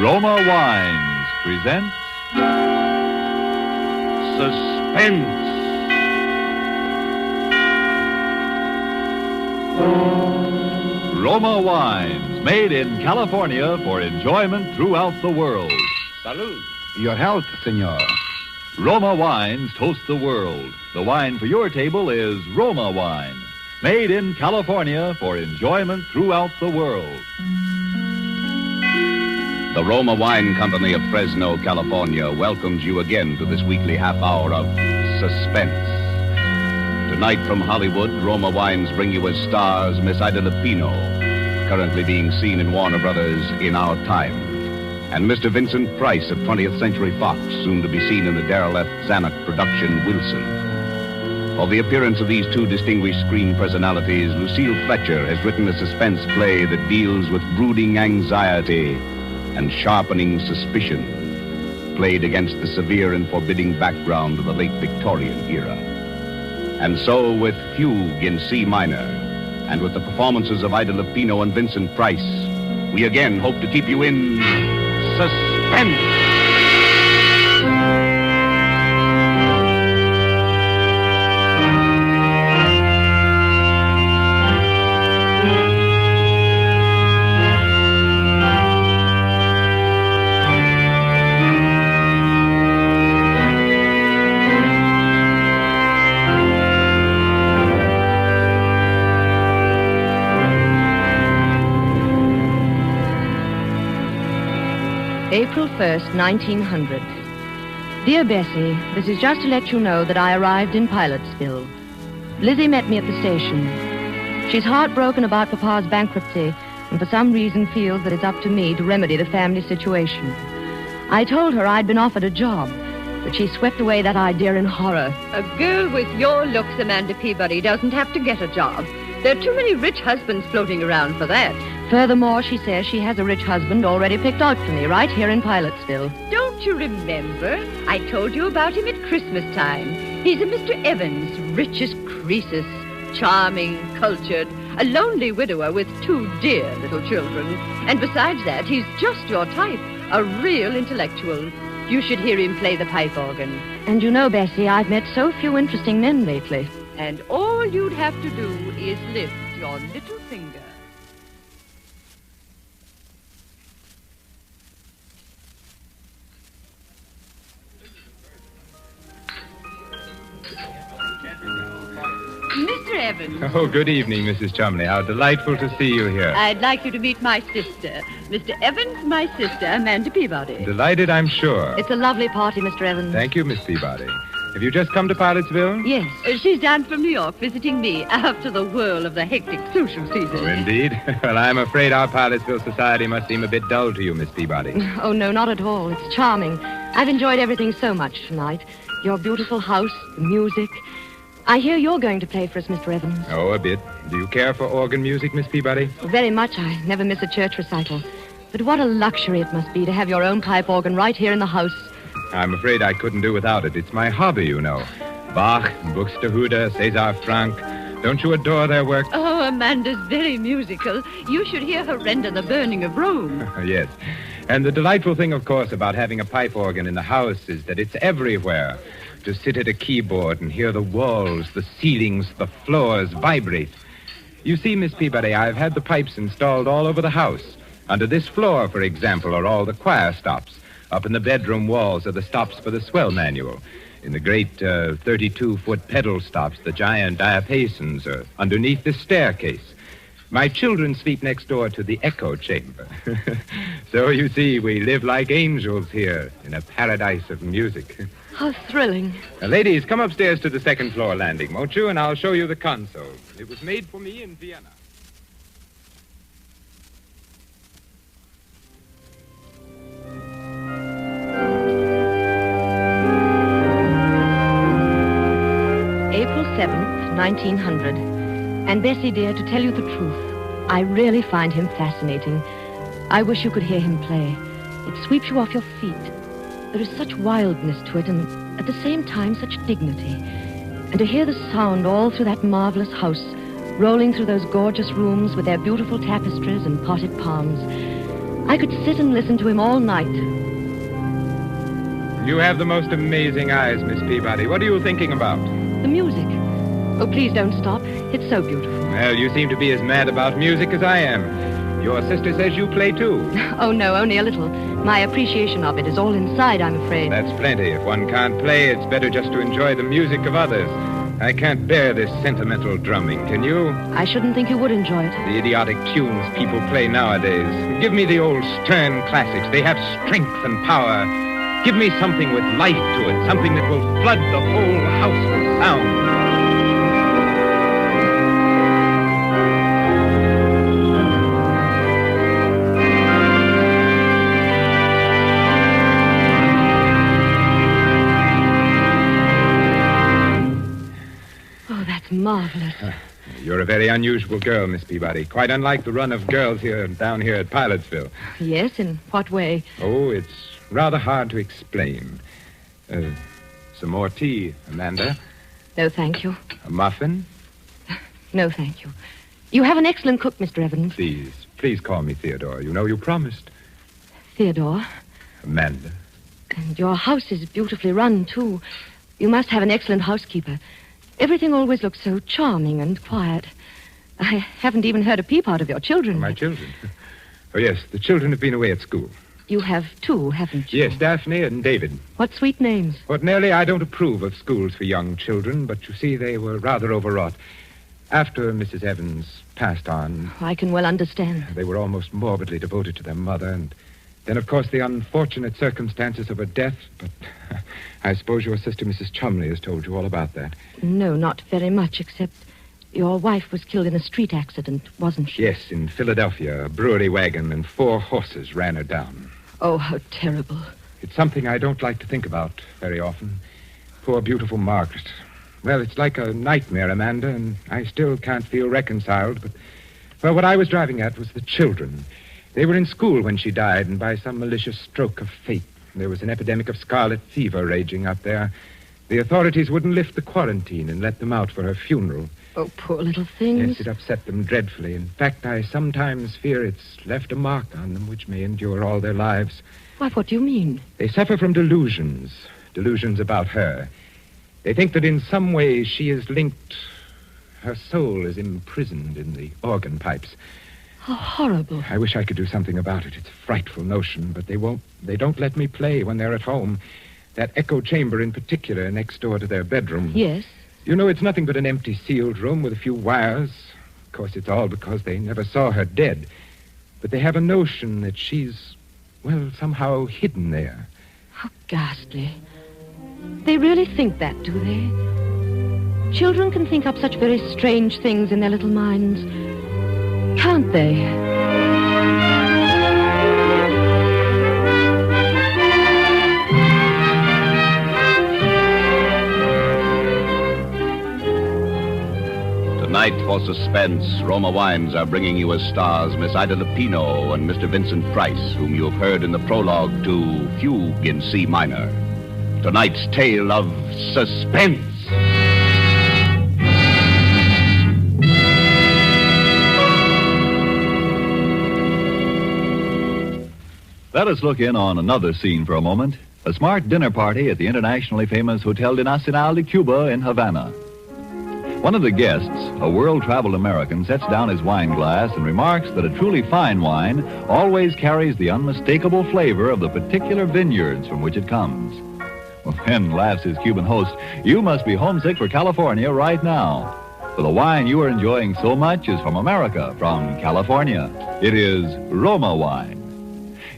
Roma Wines presents Suspense. Roma Wines, made in California for enjoyment throughout the world. Salud. Your health, senor. Roma Wines toast the world. The wine for your table is Roma Wine, made in California for enjoyment throughout the world. The Roma Wine Company of Fresno, California welcomes you again to this weekly half hour of Suspense. Tonight from Hollywood, Roma Wines bring you as stars Miss Ida Lupino, currently being seen in Warner Brothers In Our Time, and Mr. Vincent Price of 20th Century Fox, soon to be seen in the Darrell F. Zanuck production Wilson. For the appearance of these two distinguished screen personalities, Lucille Fletcher has written a suspense play that deals with brooding anxiety and sharpening suspicion, played against the severe and forbidding background of the late Victorian era. And so, with Fugue in C minor, and with the performances of Ida Lupino and Vincent Price, we again hope to keep you in suspense. April 1st, 1900. Dear Bessie, this is just to let you know that I arrived in Pilotsville. Lizzie met me at the station. She's heartbroken about Papa's bankruptcy and for some reason feels that it's up to me to remedy the family situation. I told her I'd been offered a job, but she swept away that idea in horror. A girl with your looks, Amanda Peabody, doesn't have to get a job. There are too many rich husbands floating around for that. Furthermore, she says she has a rich husband already picked out for me right here in Pilotsville. Don't you remember? I told you about him at Christmas time. He's a Mr. Evans, rich as Croesus, charming, cultured, a lonely widower with two dear little children. And besides that, he's just your type, a real intellectual. You should hear him play the pipe organ. And you know, Bessie, I've met so few interesting men lately. And all you'd have to do is lift your little finger. Mr. Evans. Oh, good evening, Mrs. Chumley. How delightful to see you here. I'd like you to meet my sister. Mr. Evans, my sister, Amanda Peabody. Delighted, I'm sure. It's a lovely party, Mr. Evans. Thank you, Miss Peabody. Have you just come to Pilotsville? Yes. She's down from New York visiting me after the whirl of the hectic social season. Oh, indeed? Well, I'm afraid our Pilotsville society must seem a bit dull to you, Miss Peabody. Oh, no, not at all. It's charming. I've enjoyed everything so much tonight. Your beautiful house, the music. I hear you're going to play for us, Mr. Evans. Oh, a bit. Do you care for organ music, Miss Peabody? Very much. I never miss a church recital. But what a luxury it must be to have your own pipe organ right here in the house. I'm afraid I couldn't do without it. It's my hobby, you know. Bach, Buxtehude, César Franck. Don't you adore their work? Oh, Amanda's very musical. You should hear her render The Burning of Rome. Yes. And the delightful thing, of course, about having a pipe organ in the house is that it's everywhere. To sit at a keyboard and hear the walls, the ceilings, the floors vibrate. You see, Miss Peabody, I've had the pipes installed all over the house. Under this floor, for example, are all the choir stops. Up in the bedroom walls are the stops for the swell manual. In the great 32-foot pedal stops, the giant diapasons are underneath the staircase. My children sleep next door to the echo chamber. So, you see, we live like angels here in a paradise of music. How thrilling. Now, ladies, come upstairs to the second floor landing, won't you? And I'll show you the console. It was made for me in Vienna. April 7th, 1900. And Bessie, dear, to tell you the truth, I really find him fascinating. I wish you could hear him play. It sweeps you off your feet. There is such wildness to it, and at the same time such dignity. And to hear the sound all through that marvelous house, rolling through those gorgeous rooms with their beautiful tapestries and potted palms. I could sit and listen to him all night. You have the most amazing eyes, Miss Peabody. What are you thinking about? The music. Oh, please don't stop. It's so beautiful. Well, you seem to be as mad about music as I am. Your sister says you play too. Oh, no, only a little. My appreciation of it is all inside, I'm afraid. That's plenty. If one can't play, it's better just to enjoy the music of others. I can't bear this sentimental drumming, can you? I shouldn't think you would enjoy it. The idiotic tunes people play nowadays. Give me the old stern classics. They have strength and power. Give me something with life to it, something that will flood the whole house with sound. Marvelous. You're a very unusual girl, Miss Peabody. Quite unlike the run of girls down here at Pilotsville. Yes, in what way? Oh, it's rather hard to explain. Some more tea, Amanda? No, thank you. A muffin? No, thank you. You have an excellent cook, Mr. Evans. Please call me Theodore. You know you promised. Theodore. Amanda. And your house is beautifully run, too. You must have an excellent housekeeper. Everything always looks so charming and quiet. I haven't even heard a peep out of your children. My children? Oh, yes, the children have been away at school. You have two, haven't you? Yes, Daphne and David. What sweet names. Ordinarily, I don't approve of schools for young children, but you see, they were rather overwrought. After Mrs. Evans passed on... I can well understand. They were almost morbidly devoted to their mother, and then, of course, the unfortunate circumstances of her death, but... I suppose your sister, Mrs. Chumley, has told you all about that. No, not very much, except your wife was killed in a street accident, wasn't she? Yes, in Philadelphia. A brewery wagon and 4 horses ran her down. Oh, how terrible. It's something I don't like to think about very often. Poor, beautiful Margaret. Well, it's like a nightmare, Amanda, and I still can't feel reconciled, but... Well, what I was driving at was the children. They were in school when she died, and by some malicious stroke of fate, there was an epidemic of scarlet fever raging up there. The authorities wouldn't lift the quarantine and let them out for her funeral. Oh, poor little things. Yes, it upset them dreadfully. In fact, I sometimes fear it's left a mark on them which may endure all their lives. Why, what do you mean? They suffer from delusions about her. They think that in some way she is linked... Her soul is imprisoned in the organ pipes. How horrible. I wish I could do something about it. It's a frightful notion, but they won't. They don't let me play when they're at home. That echo chamber in particular, next door to their bedroom. Yes? You know, it's nothing but an empty sealed room with a few wires. Of course, it's all because they never saw her dead. But they have a notion that she's, well, somehow hidden there. How ghastly. They really think that, do they? Children can think up such very strange things in their little minds. Can't they? Tonight for Suspense, Roma Wines are bringing you as stars Miss Ida Lupino and Mr. Vincent Price, whom you have heard in the prologue to Fugue in C minor. Tonight's tale of suspense. Let us look in on another scene for a moment. A smart dinner party at the internationally famous Hotel de Nacional de Cuba in Havana. One of the guests, a world-traveled American, sets down his wine glass and remarks that a truly fine wine always carries the unmistakable flavor of the particular vineyards from which it comes. Well, then, laughs his Cuban host, you must be homesick for California right now. For the wine you are enjoying so much is from America, from California. It is Roma wine.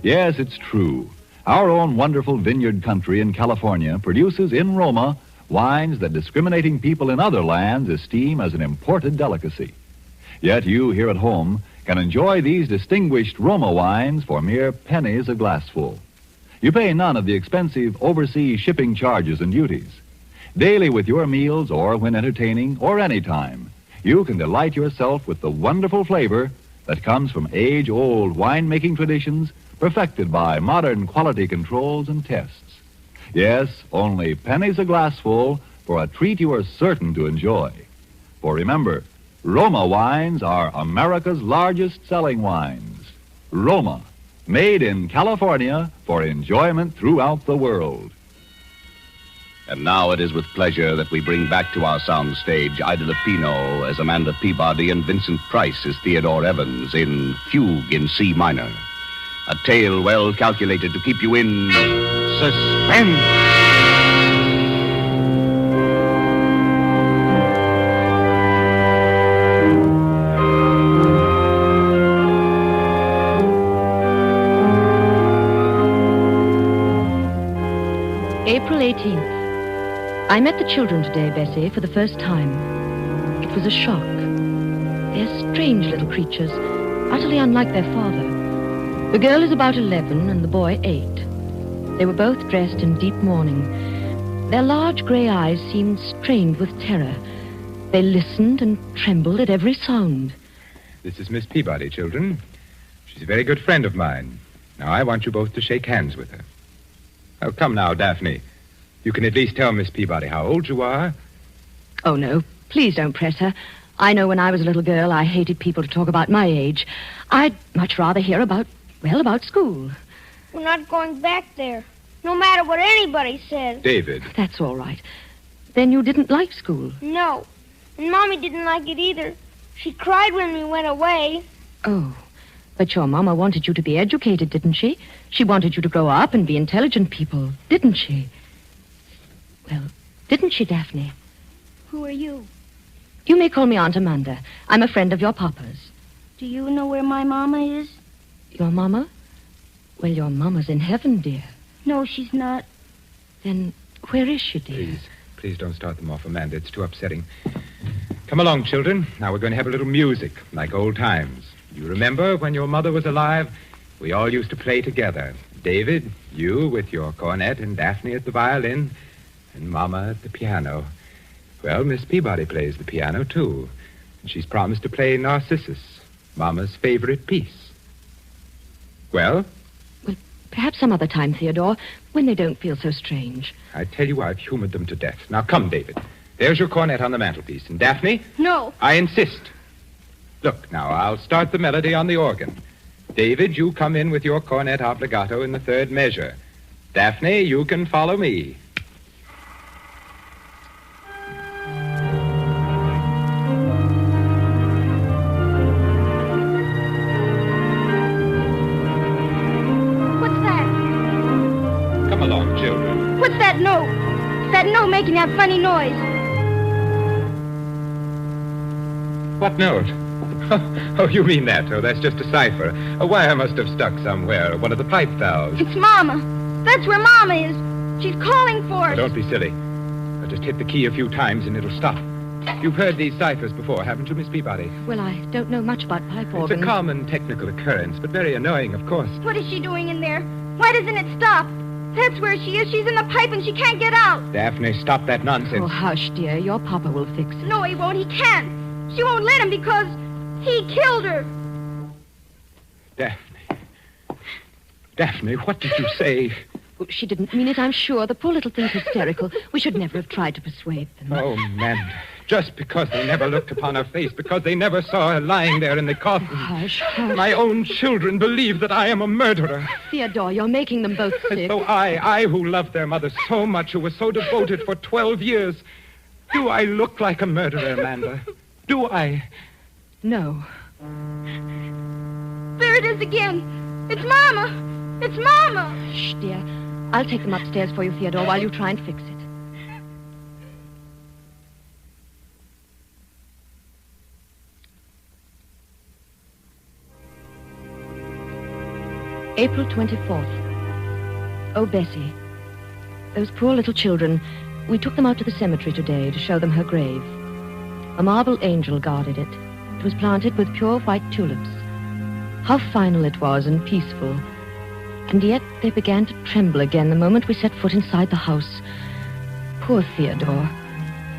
Yes, it's true. Our own wonderful vineyard country in California produces in Roma wines that discriminating people in other lands esteem as an imported delicacy. Yet you here at home can enjoy these distinguished Roma wines for mere pennies a glassful. You pay none of the expensive overseas shipping charges and duties. Daily with your meals or when entertaining or any time, you can delight yourself with the wonderful flavor that comes from age-old wine-making traditions perfected by modern quality controls and tests. Yes, only pennies a glassful for a treat you are certain to enjoy. For remember, Roma wines are America's largest selling wines. Roma, made in California for enjoyment throughout the world. And now it is with pleasure that we bring back to our sound stage Ida Lupino as Amanda Peabody and Vincent Price as Theodore Evans in Fugue in C minor. A tale well calculated to keep you in suspense. April 18th. I met the children today, Bessie, for the first time. It was a shock. They're strange little creatures, utterly unlike their father. The girl is about 11 and the boy 8. They were both dressed in deep mourning. Their large grey eyes seemed strained with terror. They listened and trembled at every sound. This is Miss Peabody, children. She's a very good friend of mine. Now, I want you both to shake hands with her. Oh, come now, Daphne. You can at least tell Miss Peabody how old you are. Oh, no, please don't press her. I know when I was a little girl, I hated people to talk about my age. I'd much rather hear about school. We're not going back there, no matter what anybody says. David. That's all right. Then you didn't like school? No, and Mommy didn't like it either. She cried when we went away. Oh, but your Mama wanted you to be educated, didn't she? She wanted you to grow up and be intelligent people, didn't she? Well, didn't she, Daphne? Who are you? You may call me Aunt Amanda. I'm a friend of your Papa's. Do you know where my Mama is? Your Mama? Well, your Mama's in heaven, dear. No, she's not. Then where is she, dear? Please don't start them off, Amanda. It's too upsetting. Come along, children. Now we're going to have a little music, like old times. You remember when your mother was alive? We all used to play together. David, you with your cornet, and Daphne at the violin, and Mama at the piano. Well, Miss Peabody plays the piano, too. And she's promised to play Narcissus, Mama's favorite piece. Well? Well, perhaps some other time, Theodore, when they don't feel so strange. I tell you, I've humored them to death. Now, come, David. There's your cornet on the mantelpiece. And Daphne? No. I insist. Look, now, I'll start the melody on the organ. David, you come in with your cornet obbligato in the third measure. Daphne, you can follow me. What's that? Come along, children. What's that note? It's that note making that funny noise. What note? Oh, you mean that? Oh, that's just a cipher. A wire must have stuck somewhere. One of the pipe valves. It's Mama. That's where Mama is. She's calling for us. Now, don't be silly. I'll just hit the key a few times and it'll stop. You've heard these ciphers before, haven't you, Miss Peabody? Well, I don't know much about pipe organs. It's a common technical occurrence, but very annoying, of course. What is she doing in there? Why doesn't it stop? That's where she is. She's in the pipe and she can't get out. Daphne, stop that nonsense. Oh, hush, dear. Your Papa will fix it. No, he won't. He can't. She won't let him because he killed her. Daphne, what did you say? Oh, she didn't mean it, I'm sure. The poor little thing's hysterical. We should never have tried to persuade them. Oh, Amanda. Just because they never looked upon her face, because they never saw her lying there in the coffin. Hush, hush. My own children believe that I am a murderer. Theodore, you're making them both sick. As though I who loved their mother so much, who was so devoted for 12 years. Do I look like a murderer, Amanda? Do I? No. There it is again. It's Mama. It's Mama. Shh, dear. I'll take them upstairs for you, Theodore, while you try and fix it. April 24th. Oh, Bessie. Those poor little children. We took them out to the cemetery today to show them her grave. A marble angel guarded it. It was planted with pure white tulips. How final it was and peaceful. And yet they began to tremble again the moment we set foot inside the house. Poor Theodore.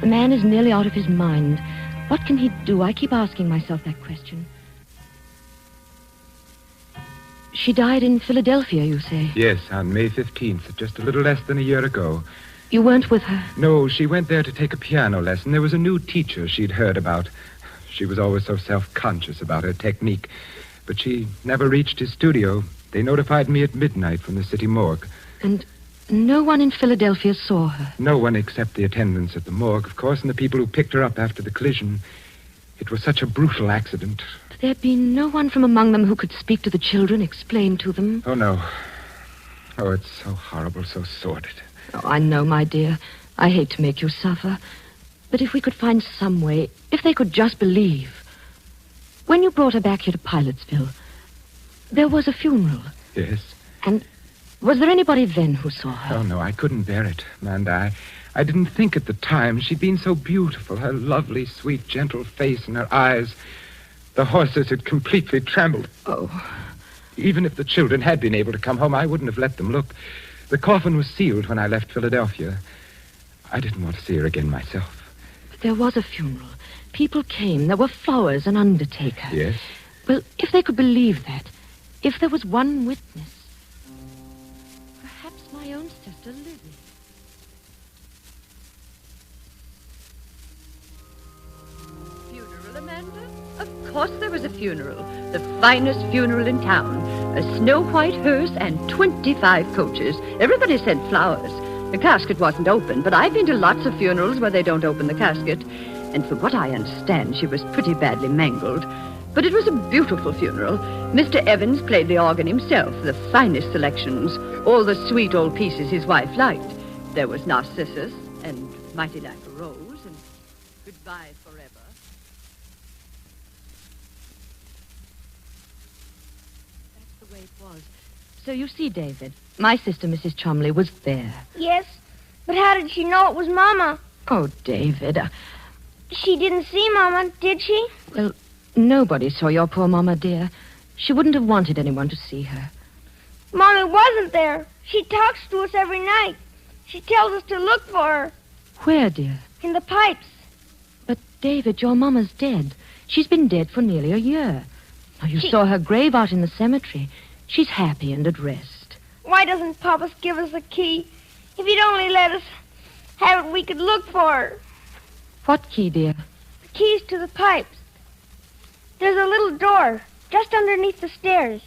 The man is nearly out of his mind. What can he do? I keep asking myself that question. She died in Philadelphia, you say? Yes, on May 15th, just a little less than a year ago. You weren't with her? No, she went there to take a piano lesson. There was a new teacher she'd heard about. She was always so self-conscious about her technique. But she never reached his studio. They notified me at midnight from the city morgue. And no one in Philadelphia saw her? No one except the attendants at the morgue, of course, and the people who picked her up after the collision. It was such a brutal accident. There'd been no one from among them who could speak to the children, explain to them? Oh, no. Oh, it's so horrible, so sordid. Oh, I know, my dear. I hate to make you suffer. But if we could find some way, if they could just believe. When you brought her back here to Pilotsville, there was a funeral. Yes. And was there anybody then who saw her? Oh, no, I couldn't bear it, Amanda. I didn't think at the time. She'd been so beautiful, her lovely, sweet, gentle face and her eyes. The horses had completely trembled. Oh. Even if the children had been able to come home, I wouldn't have let them look. The coffin was sealed when I left Philadelphia. I didn't want to see her again myself. But there was a funeral. People came. There were flowers, an undertaker. Yes? Well, if they could believe that, if there was one witness, perhaps my own sister, Lizzie. Funeral, Amanda? Of course there was a funeral. The finest funeral in town. A snow-white hearse and 25 coaches. Everybody sent flowers. The casket wasn't open, but I've been to lots of funerals where they don't open the casket. And from what I understand, she was pretty badly mangled. But it was a beautiful funeral. Mr. Evans played the organ himself, the finest selections, all the sweet old pieces his wife liked. There was Narcissus and Mighty Like a Rose and Goodbye Forever. That's the way it was. So you see, David, my sister, Mrs. Chumley, was there. Yes, but how did she know it was Mama? Oh, David. She didn't see Mama, did she? Well, nobody saw your poor Mama, dear. She wouldn't have wanted anyone to see her. Mommy wasn't there. She talks to us every night. She tells us to look for her. Where, dear? In the pipes. But, David, your Mama's dead. She's been dead for nearly a year. Now, you saw her grave out in the cemetery. She's happy and at rest. Why doesn't Papa give us a key? If he'd only let us have it, we could look for her. What key, dear? The keys to the pipes. There's a little door just underneath the stairs.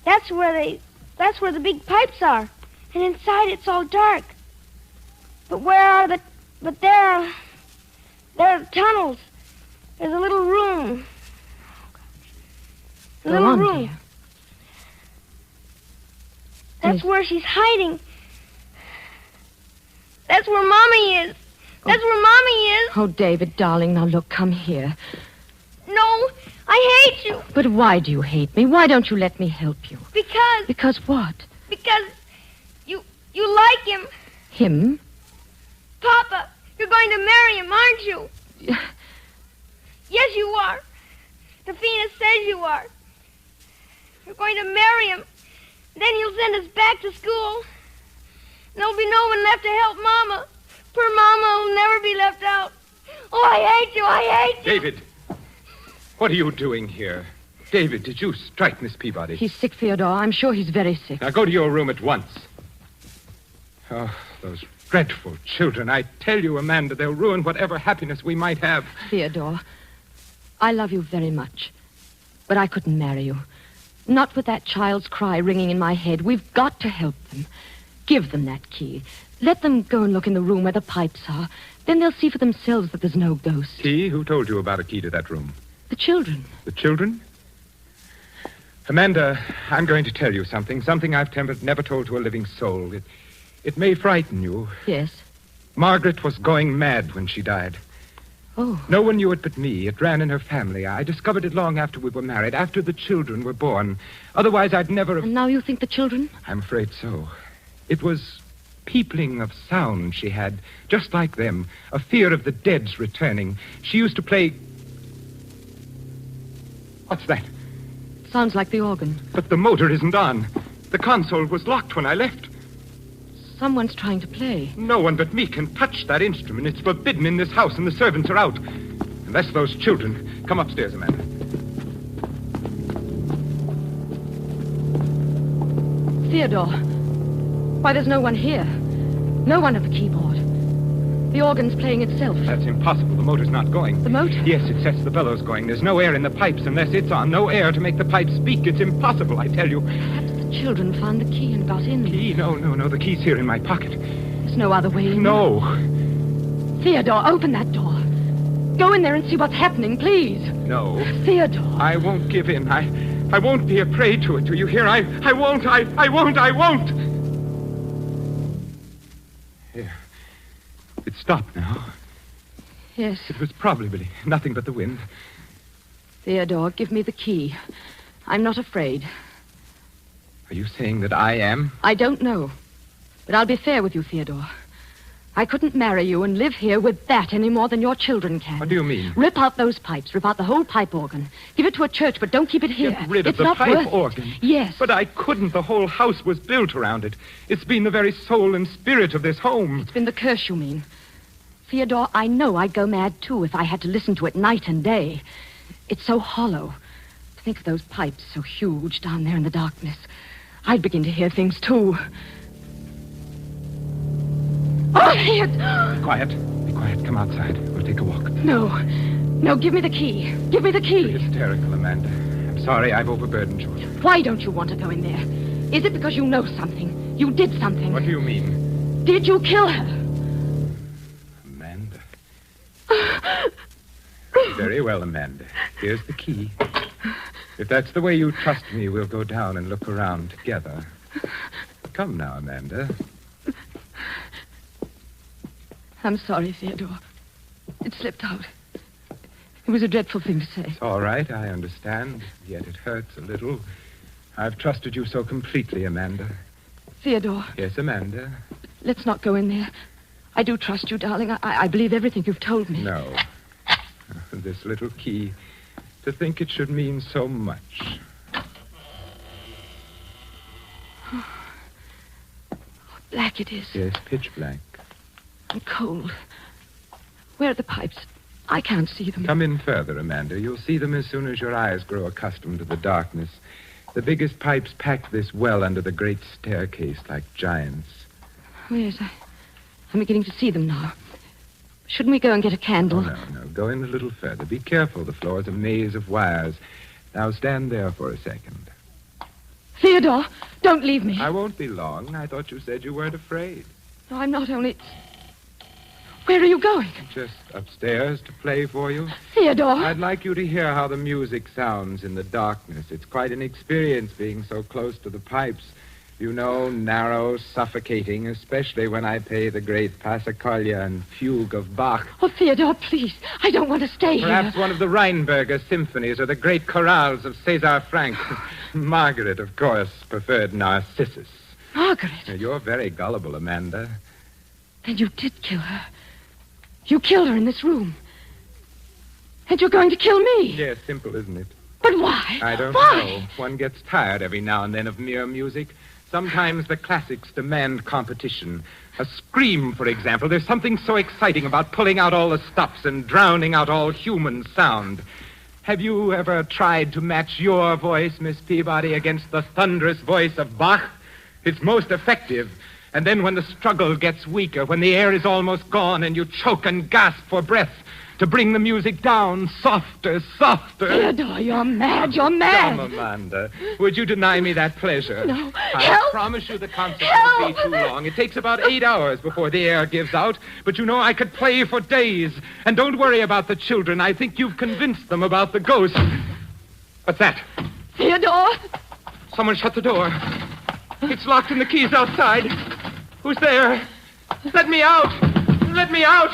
That's where the big pipes are. And inside it's all dark. But there are the tunnels. There's a little room. Go on, dear. That's where she's hiding. That's where Mommy is. That's where Mommy is. Oh, David, darling, now look, come here. No, I hate you. But why do you hate me? Why don't you let me help you? Because... Because what? Because you like him. Him? Papa, you're going to marry him, aren't you? Yes, you are. Tafina says you are. You're going to marry him. Then he'll send us back to school. There'll be no one left to help Mama. Poor Mama will never be left out. Oh, I hate you. I hate you. David, what are you doing here? David, did you strike Miss Peabody? He's sick, Theodore. I'm sure he's very sick. Now go to your room at once. Oh, those dreadful children. I tell you, Amanda, they'll ruin whatever happiness we might have. Theodore, I love you very much. But I couldn't marry you. Not with that child's cry ringing in my head. We've got to help them. Give them that key. Let them go and look in the room where the pipes are. Then they'll see for themselves that there's no ghost. Key? Who told you about a key to that room? The children. The children? Amanda, I'm going to tell you something. Something I've never told to a living soul. It may frighten you. Yes. Margaret was going mad when she died. Oh. No one knew it but me. It ran in her family. I discovered it long after we were married, after the children were born. Otherwise, I'd never have... And now you think the children? I'm afraid so. It was peopling of sound she had, just like them. A fear of the dead's returning. She used to play... What's that? Sounds like the organ. But the motor isn't on. The console was locked when I left. Someone's trying to play. No one but me can touch that instrument. It's forbidden in this house, and the servants are out. Unless those children... Come upstairs, Amanda. Theodore. Why, there's no one here. No one at the keyboard. The organ's playing itself. That's impossible. The motor's not going. The motor? Yes, it sets the bellows going. There's no air in the pipes unless it's on. No air to make the pipes speak. It's impossible, I tell you. Perhaps the children found the key and got in. Key? No. The key's here in my pocket. There's no other way in. No. Theodore, open that door. Go in there and see what's happening, please. No. Theodore. I won't give in. I won't be a prey to it. Do you hear? I won't. I won't. Here. It's stopped now. Yes. It was probably nothing but the wind. Theodore, give me the key. I'm not afraid. Are you saying that I am? I don't know. But I'll be fair with you, Theodore. I couldn't marry you and live here with that any more than your children can. What do you mean? Rip out those pipes. Rip out the whole pipe organ. Give it to a church, but don't keep it here. Get rid of it's the not pipe worth it. organ? Yes. But I couldn't. The whole house was built around it. It's been the very soul and spirit of this home. It's been the curse, you mean. Theodore, I know I'd go mad, too, if I had to listen to it night and day. It's so hollow. To think of those pipes so huge down there in the darkness. I'd begin to hear things, too. Oh, here! Be quiet. Be quiet. Come outside. We'll take a walk. No, give me the key. Give me the key. You're hysterical, Amanda. I'm sorry I've overburdened you. Why don't you want to go in there? Is it because you know something? You did something? What do you mean? Did you kill her? Amanda. Very well, Amanda. Here's the key. If that's the way you trust me, we'll go down and look around together. Come now, Amanda. I'm sorry, Theodore. It slipped out. It was a dreadful thing to say. It's all right, I understand. Yet it hurts a little. I've trusted you so completely, Amanda. Theodore. Yes, Amanda? Let's not go in there. I do trust you, darling. I believe everything you've told me. No. This little key. To think it should mean so much. Oh, black it is. Yes, pitch black. And cold. Where are the pipes? I can't see them. Come in further, Amanda. You'll see them as soon as your eyes grow accustomed to the darkness. The biggest pipes pack this well under the great staircase like giants. Oh, yes, I'm beginning to see them now. Shouldn't we go and get a candle? Oh, no. Go in a little further. Be careful. The floor's a maze of wires. Now stand there for a second. Theodore, don't leave me. I won't be long. I thought you said you weren't afraid. No, I'm not only... Where are you going? Just upstairs to play for you. Theodore. I'd like you to hear how the music sounds in the darkness. It's quite an experience being so close to the pipes. You know, narrow, suffocating, especially when I play the great Passacaglia and Fugue of Bach. Oh, Theodore, please. I don't want to stay Perhaps here. one of the Rheinberger symphonies or the great chorales of César Franck. Margaret, of course, preferred Narcissus. Margaret? You're very gullible, Amanda. Then you did kill her. You killed her in this room. And you're going to kill me. Yes, simple, isn't it? But why? I don't Why? know. One gets tired every now and then of mere music. Sometimes the classics demand competition. A scream, for example. There's something so exciting about pulling out all the stops and drowning out all human sound. Have you ever tried to match your voice, Miss Peabody, against the thunderous voice of Bach? It's most effective. And then when the struggle gets weaker, when the air is almost gone and you choke and gasp for breath, to bring the music down softer, softer. Theodore, you're mad. You're mad. Come, Amanda. Would you deny me that pleasure? No. I Help! promise you the concert Help! won't be too long. It takes about 8 hours before the air gives out. But you know, I could play for days. And don't worry about the children. I think you've convinced them about the ghost. What's that? Theodore! Someone shut the door. It's locked and the key's outside. Who's there? Let me out! Let me out!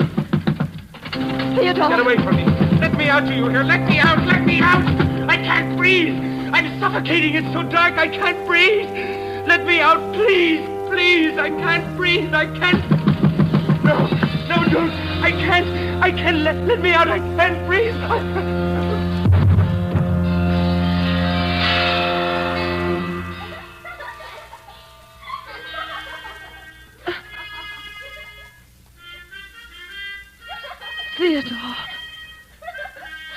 Theodore! Get away from me. Let me out, do you hear? Let me out! Let me out! I can't breathe! I'm suffocating. It's so dark I can't breathe. Let me out, please! Please! I can't breathe. I can't... No, don't. I can't. Let me out. I can't breathe. Theodore!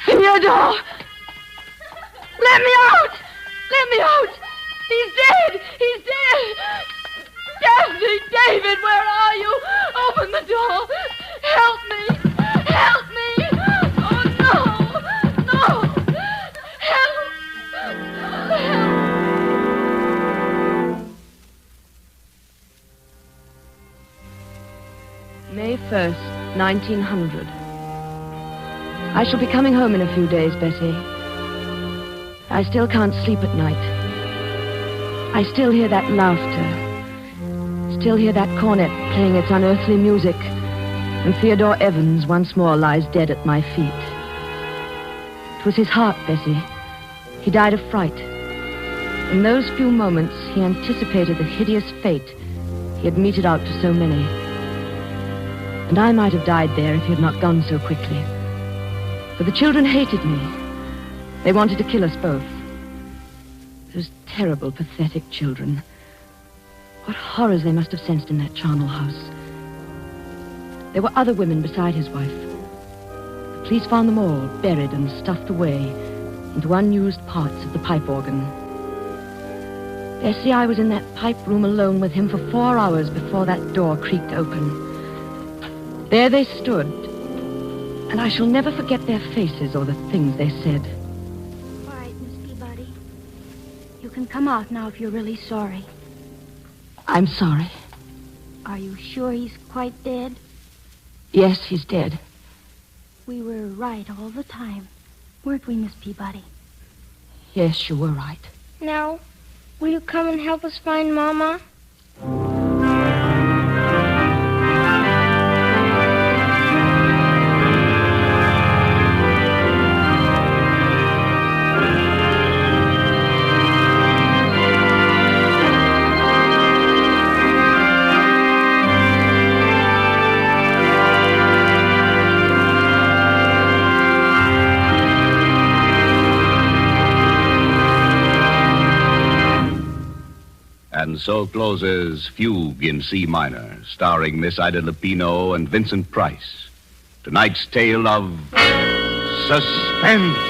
Theodore! Let me out! Let me out! He's dead! He's dead! Daphne! David, where are you? Open the door! Help me! Help me! Oh, no! No! Help! Help! 1st, 1900. I shall be coming home in a few days, Bessie. I still can't sleep at night. I still hear that laughter. Still hear that cornet playing its unearthly music. And Theodore Evans once more lies dead at my feet. It was his heart, Bessie. He died of fright. In those few moments, he anticipated the hideous fate he had meted out to so many. And I might have died there if he had not gone so quickly. For the children hated me. They wanted to kill us both. Those terrible, pathetic children. What horrors they must have sensed in that charnel house. There were other women beside his wife. The police found them all buried and stuffed away into unused parts of the pipe organ. Bessie, I was in that pipe room alone with him for 4 hours before that door creaked open. There they stood, and I shall never forget their faces or the things they said. All right, Miss Peabody. You can come out now if you're really sorry. I'm sorry. Are you sure he's quite dead? Yes, he's dead. We were right all the time, weren't we, Miss Peabody? Yes, you were right. Now, will you come and help us find Mama? And so closes Fugue in C minor, starring Miss Ida Lupino and Vincent Price. Tonight's tale of Suspense.